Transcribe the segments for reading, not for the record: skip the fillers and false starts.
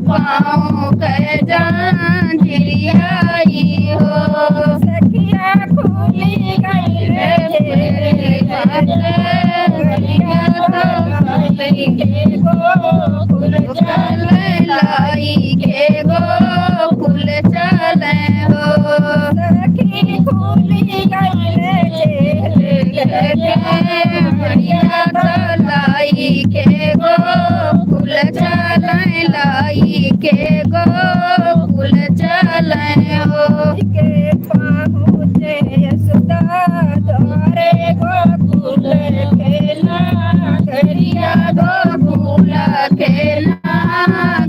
पाऊँ कर जान चिड़ियाई हो। गोकुल चले लाई के गोकुल चले हो सखी खुली गईले बढ़िया लाई के गोकुल चले लाई के गोकुल चले हो के पहुँचे यशोदा द्वारे गोकुल खेला गरिया गोकुल खेला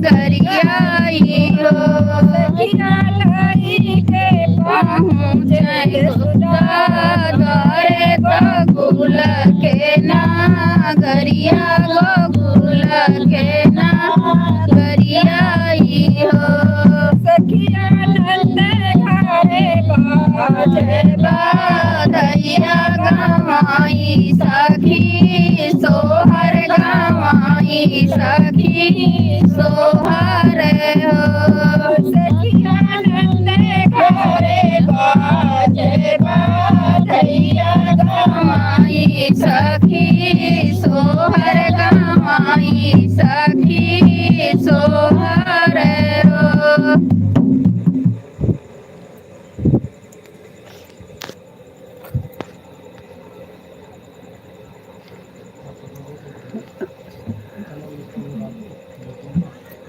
गरिया हो सखिया लाई के पहुँचे यशोदा द्वारे गोकुल खेला गरिया गोकुल खेला गरिया हो सखिया नंद घरे बाजे बाधैया गवाई सखी सोहर गवाई सखी सोहर हो सखिया नंद घरे बाजे बाधैया गवाई सखी सोहर गवाई सखी सोहर हो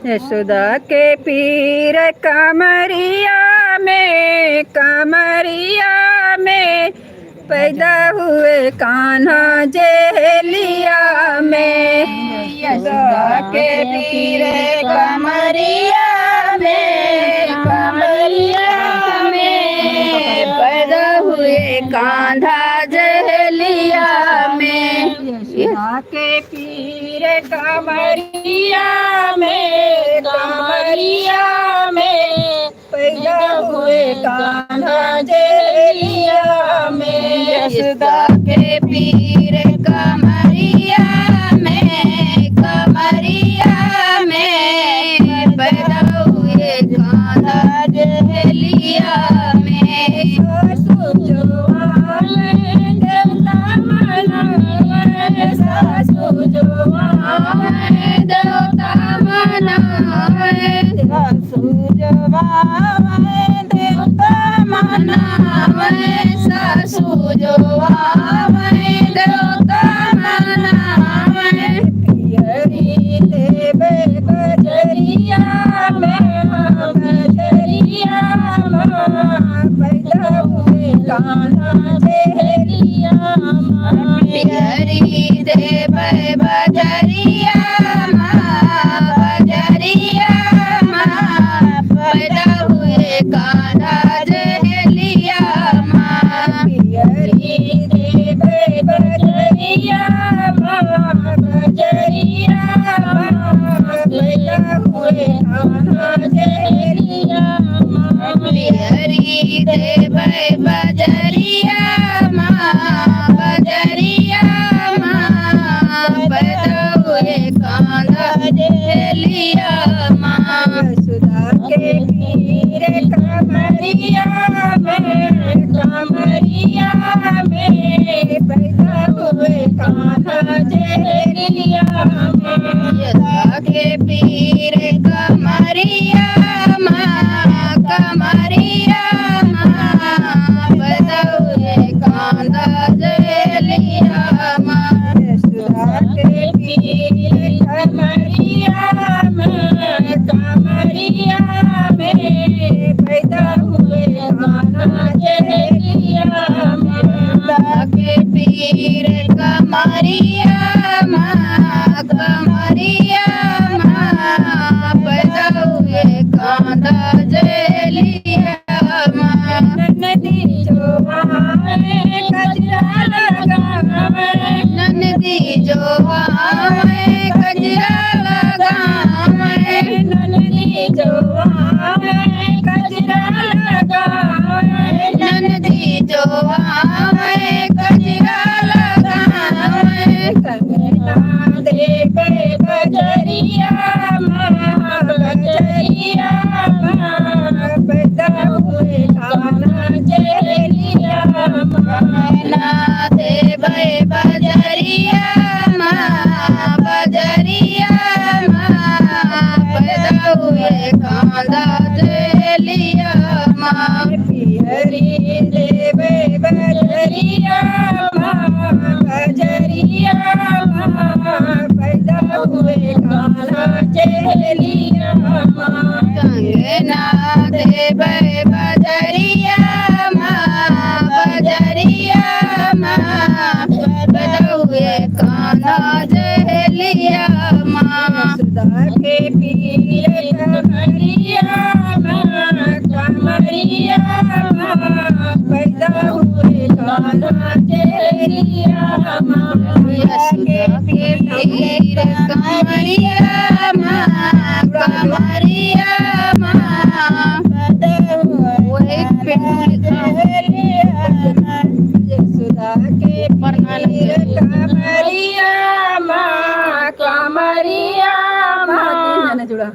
यशोदा के पीर कमरिया में पैदा हुए कान्हा जेलिया में यशोदा के पीर कमरिया में पैदा हुए कान्हा जेलिया में यशोदा के पीर कमरिया में पैदा हुए कान्हा जेलिया में यशोदा के पीर कमरिया में पैदा हुए कान्हा जेलिया में सासु जवान देवता मनावे सासु जवान देवता मनावे सासु जवान देवता मनावे सासु जवान देवता मनावे पियरी देवे बजरिया में पैदा हुए कान्हा जेलिया पियरी देवे बजरिया पैदा हुए कान्हा जेलिया पियरी देवे बजरिया पैदा हुए कान्हा जेलिया पियरी देवे बजरिया पैदा हुए कान्हा जेलिया यशोदा के पीर कमरिया में पैदा हुए कान्हा जेलिया यशोदा के पीर कमरिया पैदा हुए कान्हा जेलिया यशोदा के पीर कमरिया में पैदा हुए कान्हा जेलिया के पीर कमरिया पैदा हुए कान्हा जेलिया नदी जो कजरा लगावे नदी जो कजरा लगावे नदी जो कजरा लगावे नदी जो कजरा लगावे कंगना देवे बजरिया पैदा हुए कान्हा जेलिया देवे बजरिया यशोदा के पीर कमरिया माँ कमरिया माँ पैदा हुए कान्हा तेरिया माँ यशोदा के पीर कमरिया माँ कमरिया माँ पैदा हुए यशोदा के पीर कमरिया माँ कमरिया माँ जुड़ा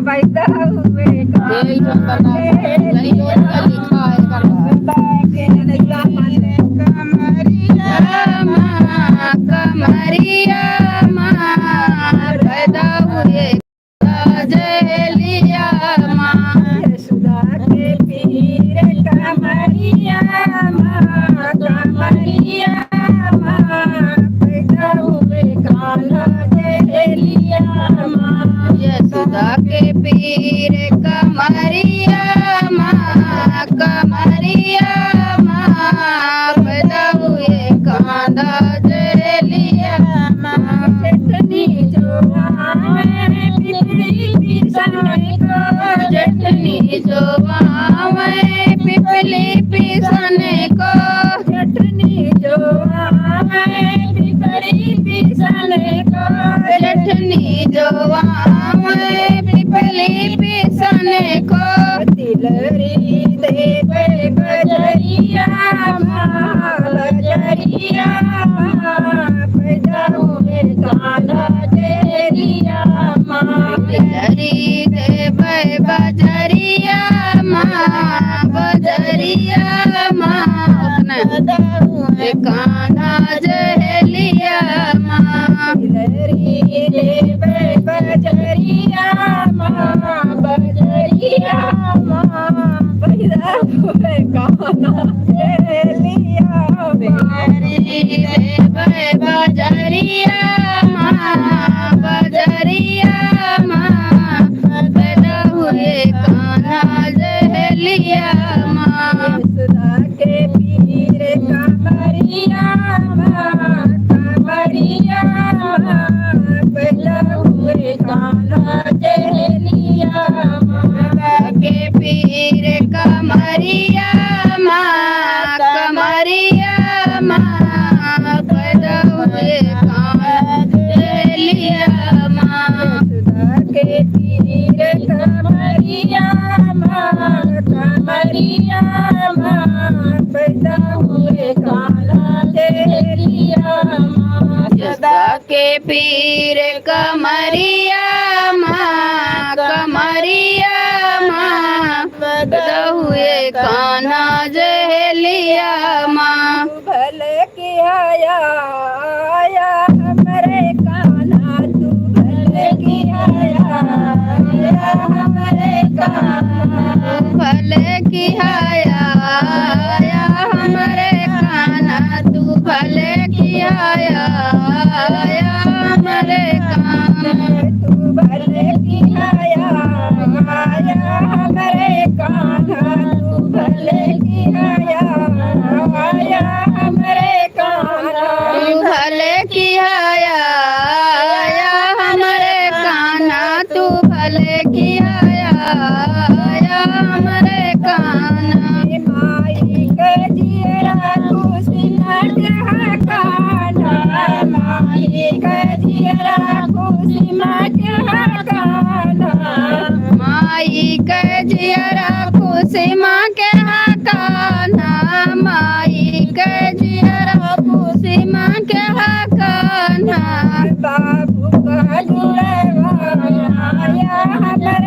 पैदा हुए कमरिया माँ कमरिया माँ पैदा हुए जलिया माँ यशोदा के पीर कमरिया माँ कमरिया माँ पैदा हुए कान्हा तेलिया माँ यशोदा के पीर कमरिया माँ कमरिया माँ पैदा हुए कांधा जलिया माँ चटनी जो आवे पिपली पिसने को चटनी जो आवे पिपली पिसने को चटनी जो आवे पिपली पिसने को चटनी जो आवे पिपली पिसने को तिलरी देवे बजरिया माँ बजरिया माँ पैदा हुए कान्हा तेरिया माँ बिलरी देवे बजरिया माँ बजरिया माँ पैदा हुए कान्हा जलिया माँ तिलरी देवे बजरिया माँ बजरिया माँ पैदा हुए कान्हा तेरिया बिलरी देवे बजरिया माँ बजरिया माँ पैदा हुए कान्हा जलिया माँ यशोदा के पीर कमरिया माँ कमरिया माँ पैदा हुए कान्हा तेलिया माँ के पीर कमरिया माँ कमरिया माँ पैदा हुए कान्हा जलिया माँ यशोदा के पीर कमरिया माँ कमरिया माँ पैदा हुए कान्हा तेलिया माँ यशोदा के पीर कमरिया माँ कमरिया माँ पैदा हुए कान्हा जलिया माँ भले किया आया हमारे कान्हा तू भले किया आया हमारे कान्हा भले किया हमारे कान्हा तू भले किया हमारे कान्हा तू भले किया आया हमारे कान्हा तू भले किया आया हमारे कान्हा तू भले किया हमारे कान्हा तू भले किया हमारे कान्हा माई के जियरा खुशी मत है कान्हा माई के जियरा खुशी मत है कान्हा माई के जियरा खुशी माँ के हाँ कान्हा माई के जियरा खुशी माँ के हाँ कान्हा बाबू का जुड़े आया हमारे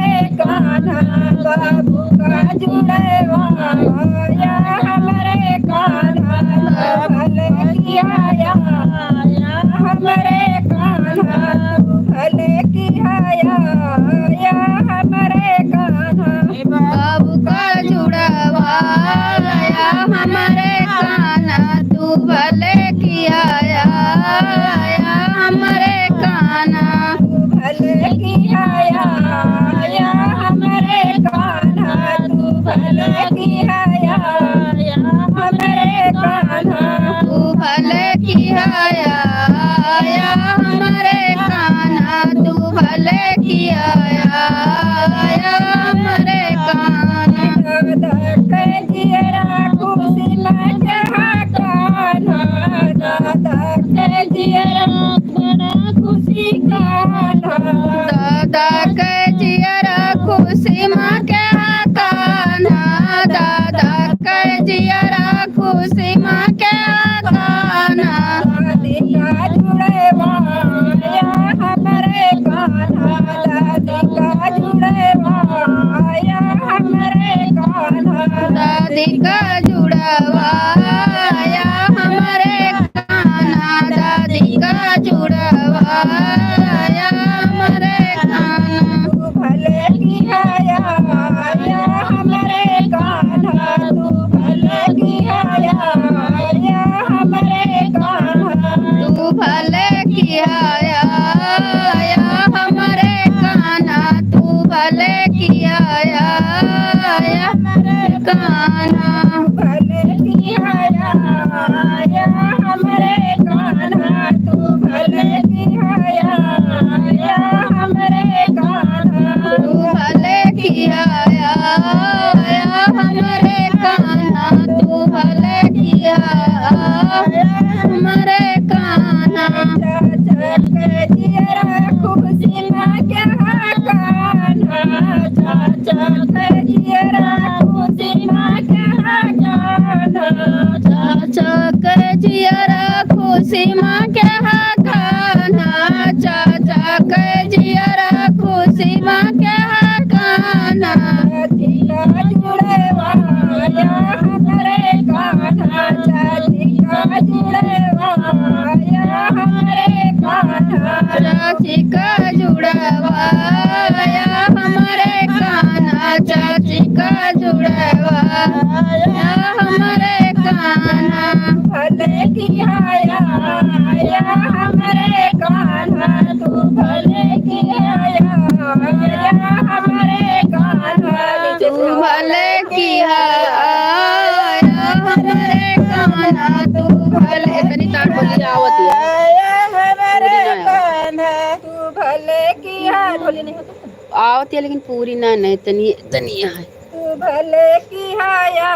की है ढोली नहीं होता आवती है लेकिन पूरी ना नहीं तनी तनी है। तू भले की है या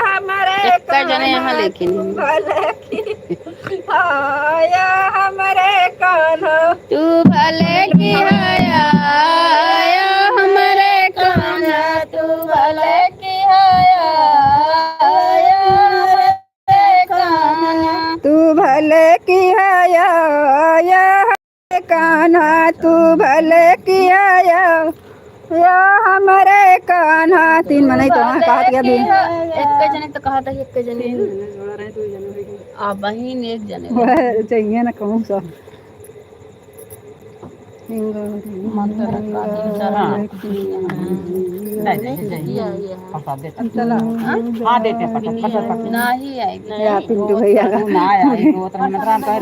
हमारे एक जने यहाँ कान्हा लेकिन तू भले की या हमारे कान्हा तू भले की आया हमारे कान्हा तू भले की आया हमारे कान्हा तू भले की है या हमारे कान्हा तू भले की है या हमारे कान्हा। तीन मने तो वहाँ कहा दिया भी एक जने तो कहा था एक जने आ बहिन एक जने वह चाहिए ना कहूँ सब नहीं आएगी या पिंटू भैया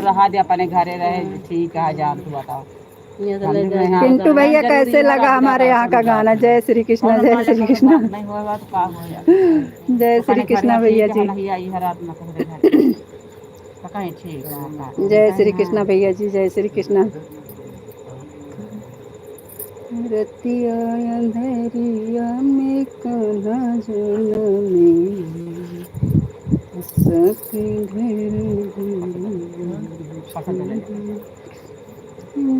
रहा दे अपने घरे रहे ठीक है जान तू बताओ पिंटू भैया कैसे लगा हमारे यहाँ का गाना जय श्री कृष्णा जय श्री कृष्णा नहीं होगा तो काम हो जाएगा जय श्री कृष्णा भैया जी ठीक जय श्री कृष्णा भैया जी जय श्री कृष्णा। रतिया अंधेरिया में कान्हा जनमे सखी ढेर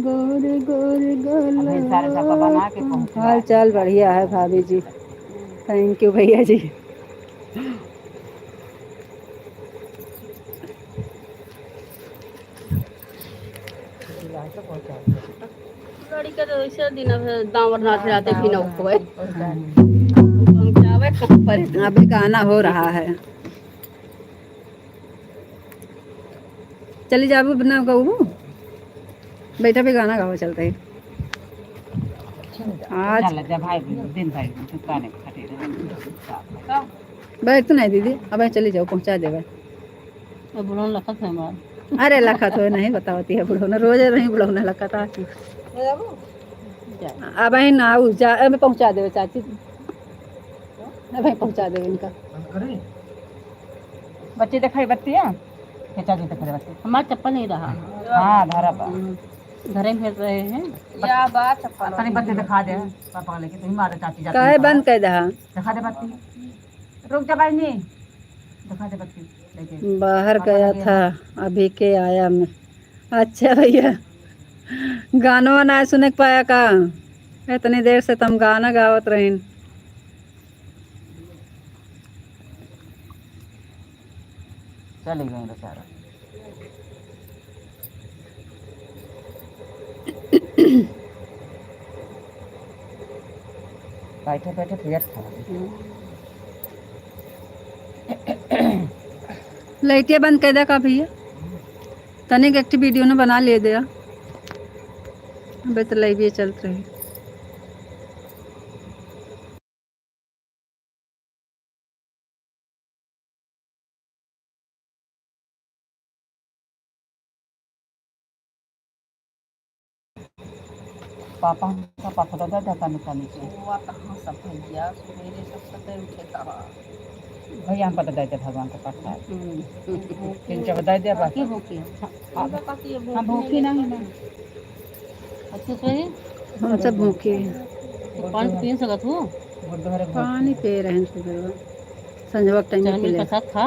गोर गोर गला। हाल चाल बढ़िया है भाभी जी थैंक यू भैया जी। लड़ी के तो ऐसे दिन दावर नाच जाते भी ना होए पहुंचावे कहां पर अभी गाना हो रहा है चली जाबू बना गऊ बैठा भी गाना गाओ चलते ही आज बैठ तो नहीं दीदी अब चली जाओ पहुंचा देवे बुढ़ो लखत है मार अरे लखत हो नहीं बतावती है बुढ़ो रोज नहीं बुढ़ो ने लखत अब ना जा अब पहुंचा देवे चाची अब पहुंचा देवे इनका बच्चे दिखाई बत्ती है चाची दिखाई बत्ती हमारा चप्पल नहीं रहा हाँ धारा पर घरे में रहे हैं या बात चप्पल अपनी बत्ती दिखा दे पापा लेके तुम मारे चाची जाती काहे बंद कर दहा दिखा दे बत्ती रुक जा भाई नहीं दिखा दे बत्ती लेके बाहर गया था अभी के आया मैं। अच्छा भैया गाना ना सुने पाया का इतनी देर से तुम गाना गावत रही चले गए बेचारा बैठे बैठे पेट खा लाइटिया बंद कर दे का भैया तनिक एक वीडियो ने बना ले दिया अबे तो लाइव ये चलत रही पापा का पापा दादा जाता निकालने से हुआ कहाँ सब भैया सवेरे सब सते उठे कहा भैया हम पता देते भगवान को पता है तीन चार बता दिया बाकी भूखी हम भूखी नहीं ना अच्छे से हम सब भूखे पानी पी सकत हो पानी पी रहे हैं सुबह संजवा टाइम में पी ले प्रसाद खा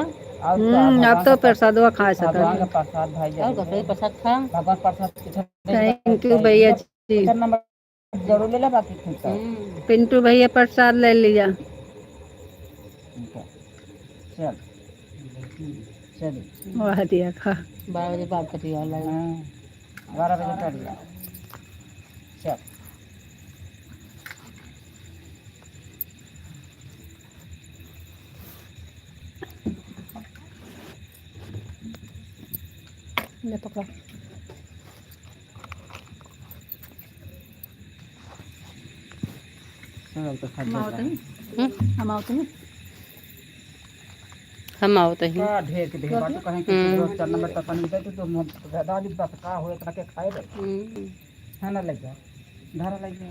अब तो प्रसादवा खा सकते भगवान का प्रसाद भाई और कपड़े प्रसाद खा भगवान प्रसाद थैंक यू भैया जी नंबर जरूर ले ला बाकी ठीक है पिंटू भैया प्रसाद ले लिया चल चल वाह दिया खा 12 बजे बात करिए ऑनलाइन 12 बजे कर लिया चल ले पकड़ा चल तो खा हम आवते हैं हम आवते हैं का ढेर के ढेर बात कहें कि रोज 4 नंबर तक पानी दे तो दादी बस का होए इतना के खाए है ना लग जा धारा लग जा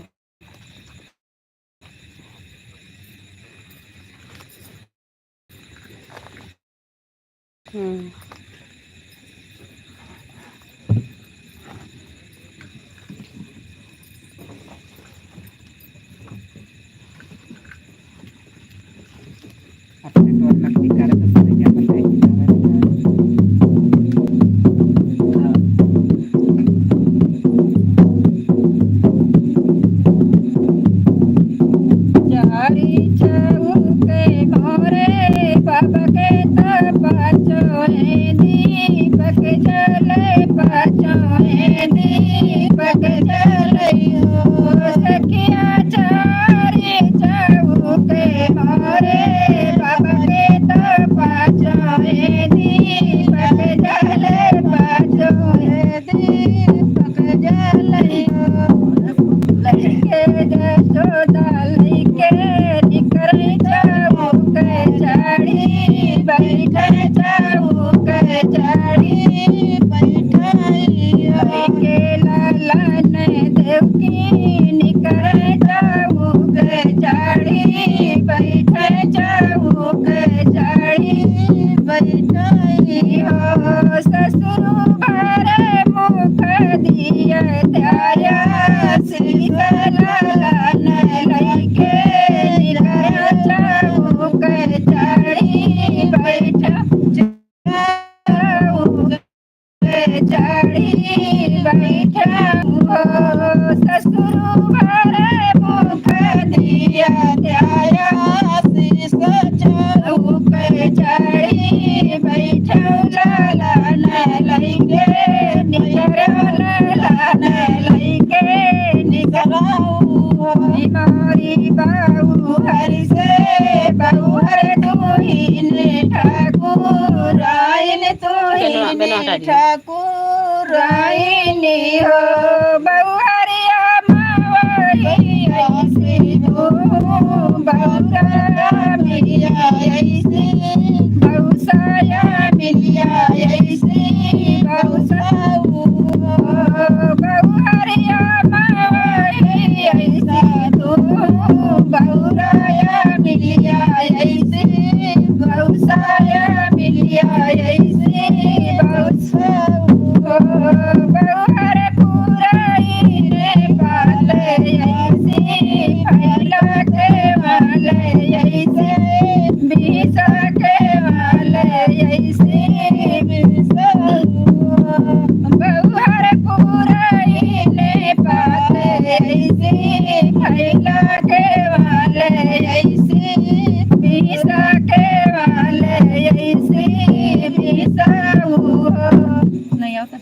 देवकी निकर चौक चढ़ी बैठे चौक चढ़ी बैठई हो ससुर भरे मुख दिए त्याया शीश लगन लैके निकर चौक चढ़ी बैठे चढ़ी बैठा हो ससुर भरे मुख दिया त्याया शीश चौक चढ़ी बैठा लालन लैके निकर लालन लैके निकर मोरी बाऊ हरि से बाऊ हर तुहिन ठाकुर आइन तुहिन ठाकुर आइनी हो बहुहरिया मावही ऐसी तू बहुरा मिलिया ऐसी बहुसाया मिलिया ऐसी बहुसाऊ बहुहरिया मावही ऐसी तू बहुराया मिलिया ऐसी बहुसाया मिलिया ऐसी बहुसाऊ बहुहर पुराई रे पाले ऐसी फैला के वाले ऐसे बीसा के वाले ऐसे बहुहर पुराई रे पाले ऐसी फैला के वाले ऐसे बीसा के वाले ऐसे बीसा नहीं आता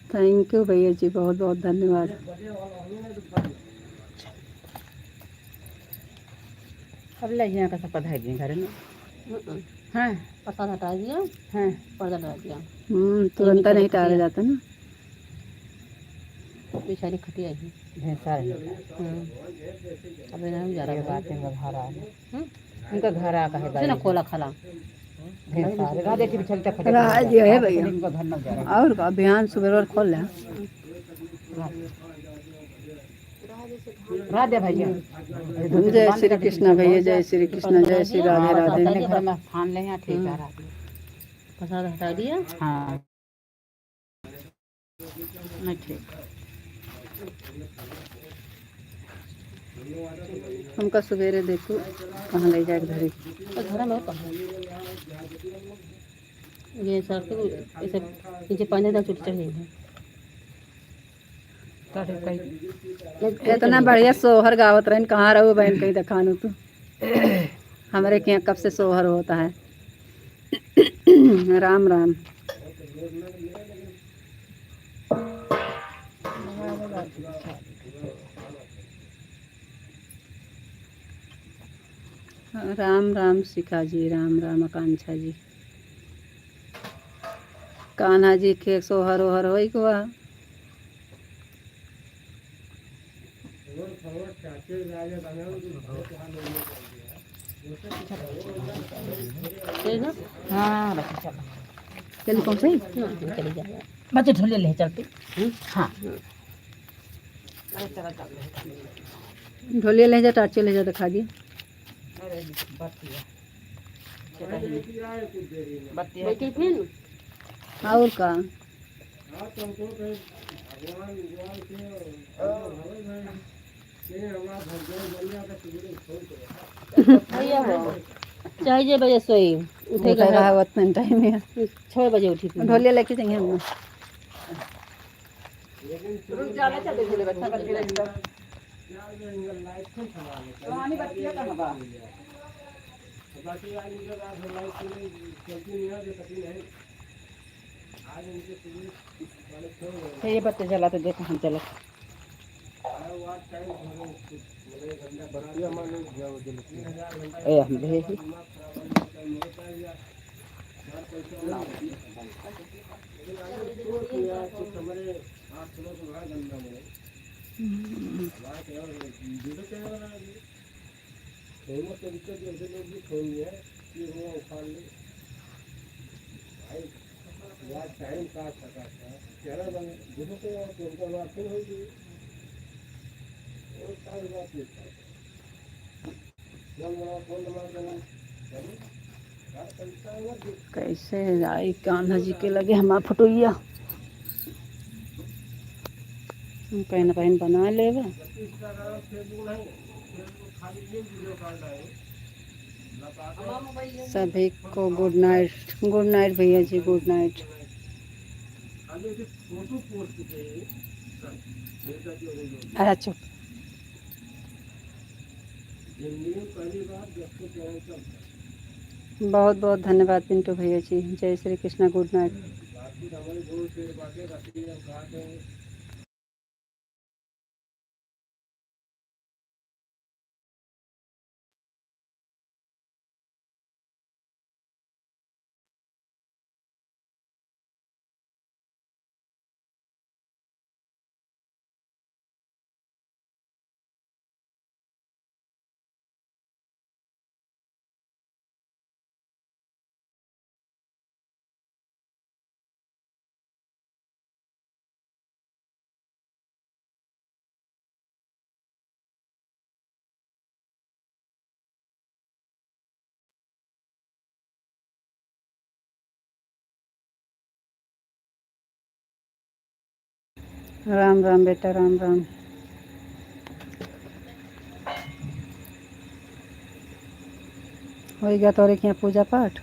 थैंक यू भैया जी, बहुत बहुत धन्यवाद। अब ले यहाँ का सब पढ़ाई दिए घर में हाँ पर्दा हटा दिया, हाँ पर्दा हटा दिया, तुरंत नहीं टाला जाता ना। बेचारी खटिया ही भैंसा है अब नहीं जा रहा बात है घर आ उनका घर आ कहे ना खोला खला भैंसा राधे की चलते खड़े राज है भैया उनका घर न जा रहा और का अभियान सुबह और खोल ले राधे भैया जय श्री कृष्ण भैया, जय श्री कृष्ण, जय श्री राधे राधे। घर में फान ले यहाँ ठीक है राधे प्रसाद हटा दिया। हाँ नहीं ठीक हमका सवेरे देखो कहाँ ले जाए घरे घर में ये सर ऐसे नीचे पानी का चुट चढ़ी है। इतना बढ़िया सोहर गावत रहन, कहाँ रहो बहन कहीं दिखानो तू। हमारे के यहाँ कब से सोहर होता है। राम राम। राम राम शिखा जी, राम राम आकांक्षा जी। कान्हा जी के सोहर ओहर हो हुआ हाँ चल कौन सही चली जा बच्चे ढोले ले चलते हाँ ढोलिया ले जा, टाचे ले जा, दिखा दिए बेटी फिर और का। भैया हो चाहिए बजे सोई उठेगा उठेगा उतना टाइम में 6 बजे उठी थी। ढोलिया लेके जाएंगे हम। ये बत्ती जला तो देखो हम चलो ए हम भी कैसे आई कान्हा जी के लगे हमार फोटोइया पहन पहन बना लेगा। सभी को गुड नाइट भैया जी, गुड नाइट। अरे चुप। बहुत बहुत धन्यवाद पिंटू भैया जी। जय श्री कृष्णा, गुड नाइट। राम राम बेटा, राम राम। होएगा तो यहाँ पूजा पाठ।